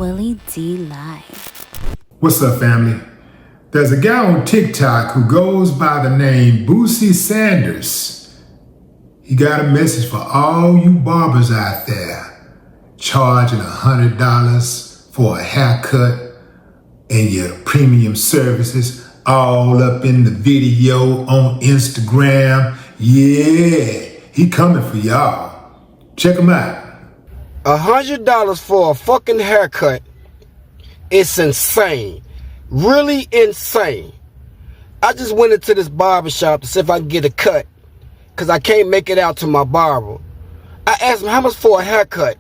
Willie D Live. What's up, family? There's a guy on TikTok who goes by the name Boosie Sanders. He got a message for all you barbers out there charging $100 for a haircut and your premium services all up in the video on Instagram. Yeah, he coming for y'all. Check him out. $100 for a fucking haircut. It's insane. Really insane. I just went into this barber shop to see if I can get a cut because I can't make it out to my barber. I asked him how much for a haircut.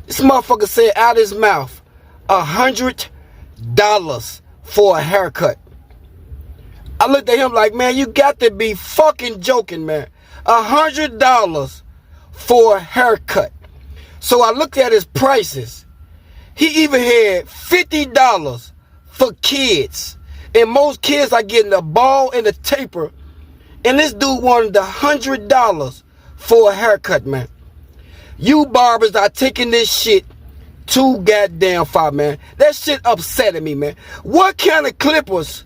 This motherfucker said out his mouth, $100 for a haircut. I looked at him like, man, you got to be fucking joking, man. $100 for a haircut. So I looked at his prices. He even had $50 for kids. And most kids are getting a ball and a taper. And this dude wanted $100 for a haircut, man. You barbers are taking this shit too goddamn far, man. That shit upsetting me, man. What kind of clippers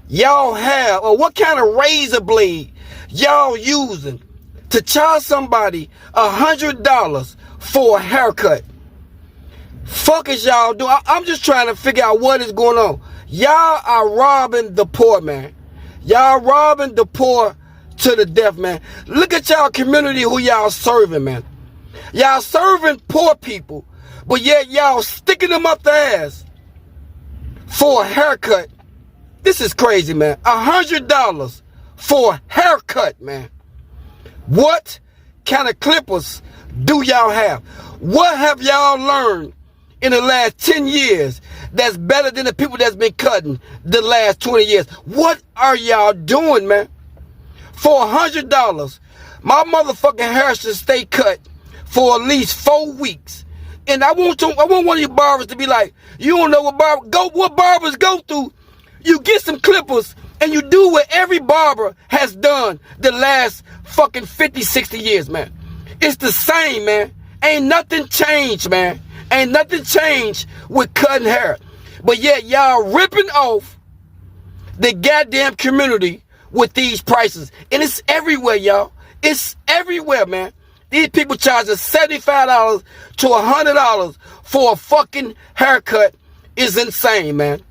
y'all have, or what kind of razor blade y'all using to charge somebody $100 for a haircut? Fuck is y'all doing? I'm just trying to figure out what is going on. Y'all are robbing the poor, man. Y'all robbing the poor to the death, man. Look at y'all community who y'all serving, man. Y'all serving poor people, but yet y'all sticking them up the ass for a haircut. This is crazy, man. $100 for a haircut, man. What kind of clippers do y'all have? What have y'all learned in the last 10 years that's better than the people that's been cutting the last 20 years? What are y'all doing, man? For $100, my motherfucking hair should stay cut for at least 4 weeks. And I want one of you barbers to be like, you don't know what barbers go through. You get some clippers and you do what every barber has done the last fucking 50, 60 years, man. It's the same, man. Ain't nothing changed, man. Ain't nothing changed with cutting hair. But yet y'all ripping off the goddamn community with these prices. And it's everywhere, y'all. It's everywhere, man. These people charging $75 to $100 for a fucking haircut is insane, man.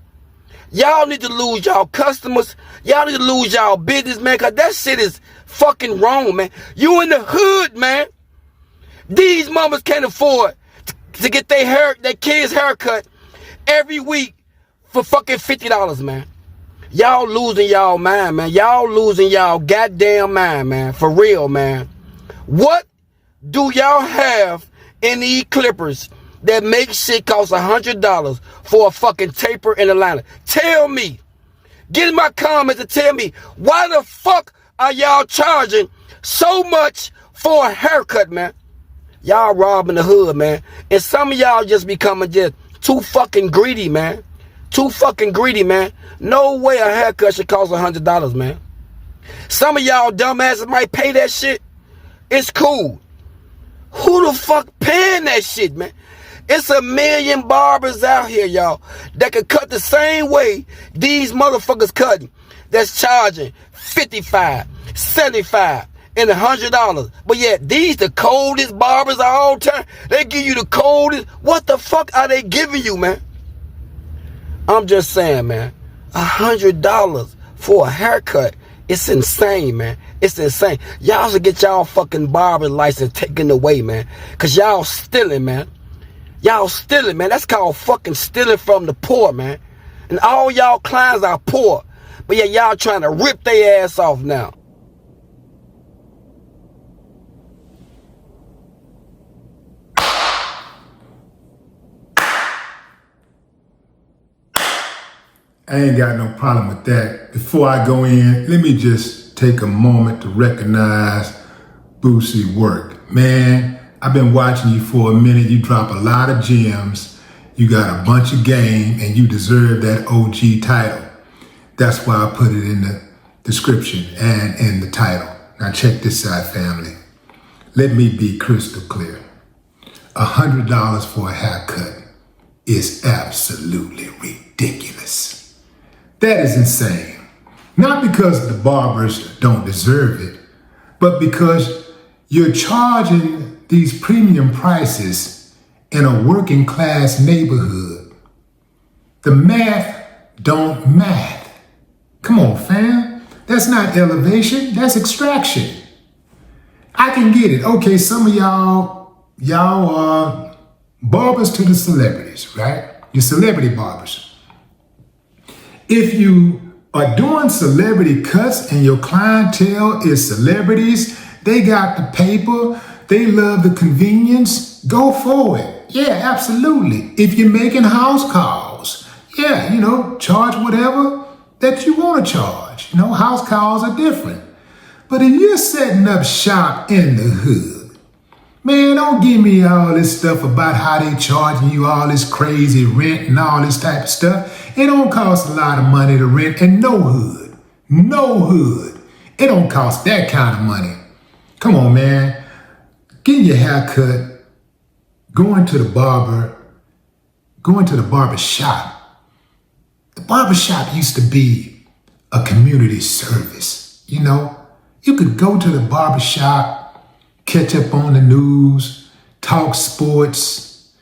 Y'all need to lose y'all customers. Y'all need to lose y'all business, man, because that shit is fucking wrong, man. You in the hood, man. These mamas can't afford to get their kids' haircut every week for fucking $50, man. Y'all losing y'all mind, man. Y'all losing y'all goddamn mind, man. For real, man. What do y'all have in these clippers that make shit cost $100 for a fucking taper and a liner? Tell me. Get in my comments and tell me, why the fuck are y'all charging so much for a haircut, man? Y'all robbing the hood, man. And some of y'all just becoming just too fucking greedy, man. Too fucking greedy, man. No way a haircut should cost $100, man. Some of y'all dumbasses might pay that shit. It's cool. Who the fuck paying that shit, man? It's a million barbers out here, y'all, that can cut the same way these motherfuckers cutting. That's charging $55, $75, and $100. But yet, these the coldest barbers of all time. They give you the coldest. What the fuck are they giving you, man? I'm just saying, man. $100 for a haircut. It's insane, man. It's insane. Y'all should get y'all fucking barber license taken away, man. Because y'all stealing, man. Y'all stealing, man. That's called fucking stealing from the poor, man. And all y'all clients are poor. But yeah, y'all trying to rip their ass off now. I ain't got no problem with that. Before I go in, let me just take a moment to recognize Boosie's work. Man, I've been watching you for a minute. You drop a lot of gems. You got a bunch of game, and you deserve that OG title. That's why I put it in the description and in the title. Now check this out, family. Let me be crystal clear. $100 for a haircut is absolutely ridiculous. That is insane. Not because the barbers don't deserve it, but because you're charging these premium prices in a working class neighborhood. The math don't math. Come on, fam. That's not elevation, that's extraction. I can get it. Okay, some of y'all are barbers to the celebrities, right? You're celebrity barbers. If you are doing celebrity cuts and your clientele is celebrities, they got the paper, they love the convenience, go for it. Yeah, absolutely. If you're making house calls, yeah, charge whatever that you want to charge. House calls are different. But if you're setting up shop in the hood, man, don't give me all this stuff about how they charging you all this crazy rent and all this type of stuff. It don't cost a lot of money to rent in no hood. No hood. It don't cost that kind of money. Come on, man. Getting your hair cut, going to the barber shop. The barber shop used to be a community service, You could go to the barber shop, catch up on the news, talk sports,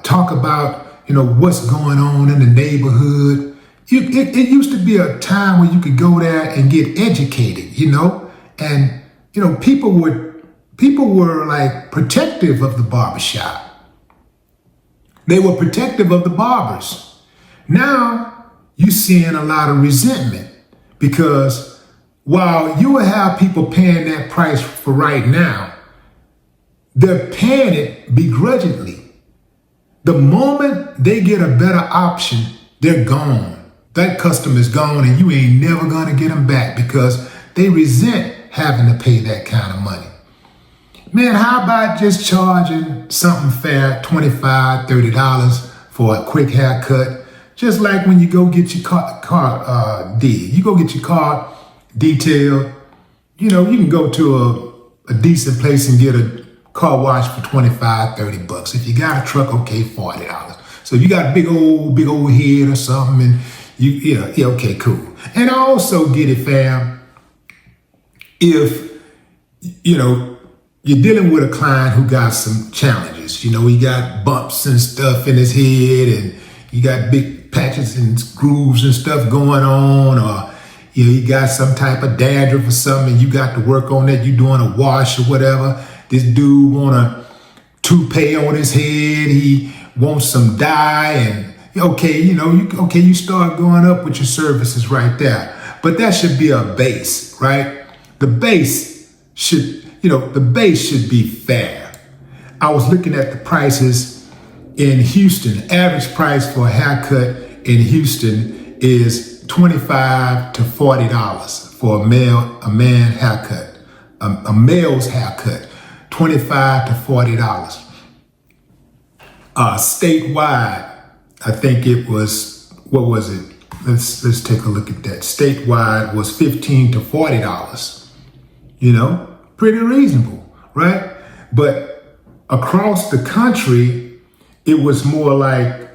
talk about, what's going on in the neighborhood. It used to be a time where you could go there and get educated, and, people were like protective of the barber shop. They were protective of the barbers. Now you're seeing a lot of resentment because while you will have people paying that price for right now, they're paying it begrudgingly. The moment they get a better option, they're gone. That customer's gone and you ain't never gonna get them back because they resent having to pay that kind of money. Man, how about just charging something fair, $25, $30 for a quick haircut? Just like when you go get your car detailed, you can go to a decent place and get a car wash for $25, $30. If you got a truck, okay, $40. So if you got a big old head or something, and okay, cool. And I also get it, fam, if, you're dealing with a client who got some challenges. He got bumps and stuff in his head and you got big patches and grooves and stuff going on, or he got some type of dandruff or something and you got to work on that. You doing a wash or whatever. This dude want a toupee on his head. He wants some dye and you start going up with your services right there. But that should be a base, right? The base should be fair. I was looking at the prices in Houston. Average price for a haircut in Houston is $25 to $40 for a man haircut. A male's haircut, $25 to $40. Statewide, I think it was, what was it? Let's take a look at that. Statewide was $15 to $40. Pretty reasonable, right? But across the country, it was more like,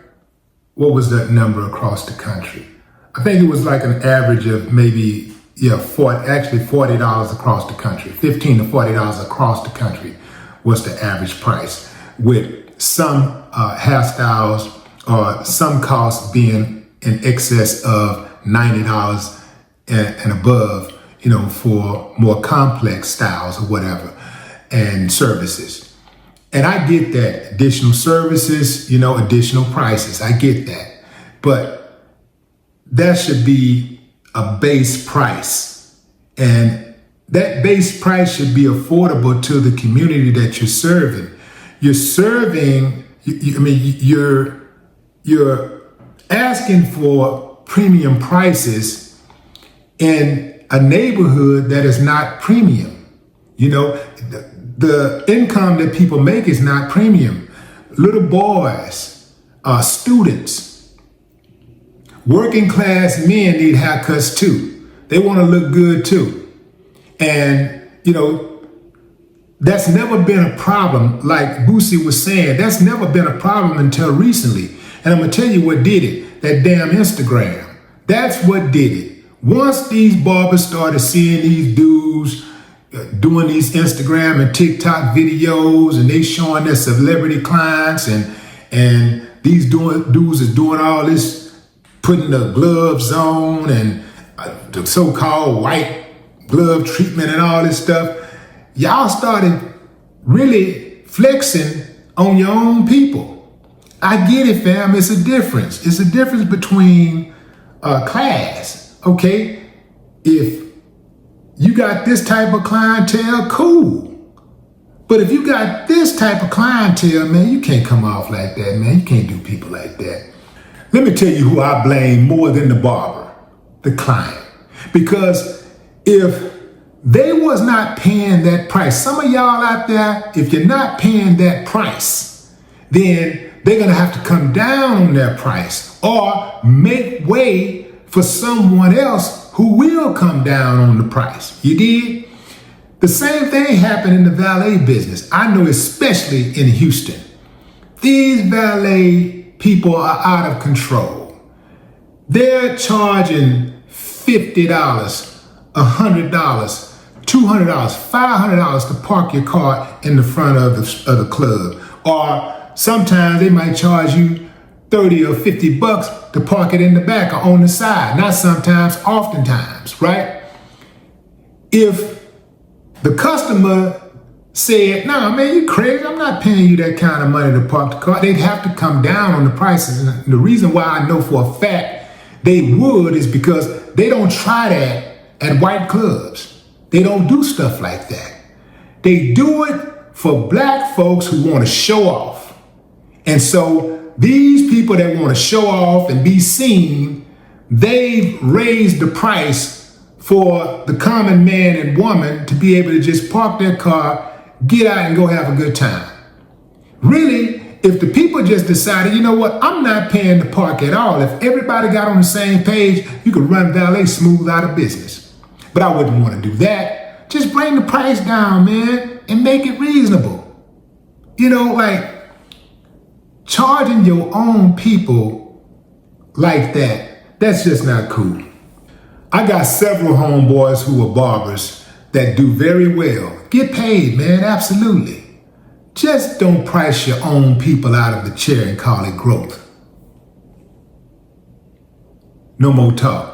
what was that number across the country? I think it was like an average of maybe, $40 across the country. $15 to $40 across the country was the average price, with some hairstyles or some costs being in excess of $90 and above, for more complex styles or whatever, and services. And I get that. Additional services, additional prices. I get that. But that should be a base price. And that base price should be affordable to the community that you're serving. You're serving, you're asking for premium prices in a neighborhood that is not premium. The income that people make is not premium. Little boys, students, working class men need haircuts too. They want to look good too. And, that's never been a problem. Like Boosie was saying, that's never been a problem until recently. And I'm going to tell you what did it. That damn Instagram. That's what did it. Once these barbers started seeing these dudes doing these Instagram and TikTok videos, and they showing their celebrity clients, and these dudes is doing all this, putting the gloves on and the so-called white glove treatment and all this stuff, y'all started really flexing on your own people. I get it, fam. It's a difference. It's a difference between class, okay? If you got this type of clientele, cool. But if you got this type of clientele, man, you can't come off like that, man. You can't do people like that. Let me tell you who I blame more than the barber, the client. Because if they was not paying that price, some of y'all out there, if you're not paying that price, then they're gonna have to come down on their price or make way for someone else who will come down on the price. You did? The same thing happened in the valet business. I know especially in Houston. These valet people are out of control. They're charging $50, $100, $200, $500 to park your car in the front of the club. Or sometimes they might charge you 30 or 50 bucks to park it in the back or on the side. Not sometimes, oftentimes, right? If the customer said, "Nah, man, you crazy. I'm not paying you that kind of money to park the car," they'd have to come down on the prices. And the reason why I know for a fact they would is because they don't try that at white clubs. They don't do stuff like that. They do it for black folks who want to show off. And so these people that want to show off and be seen, they've raised the price for the common man and woman to be able to just park their car, get out and go have a good time. Really, if the people just decided, you know what, I'm not paying to park at all. If everybody got on the same page, you could run valet smooth out of business. But I wouldn't want to do that. Just bring the price down, man, and make it reasonable. You know, like charging your own people like that, that's just not cool. I got several homeboys who are barbers that do very well. Get paid, man, absolutely. Just don't price your own people out of the chair and call it growth. No more talk.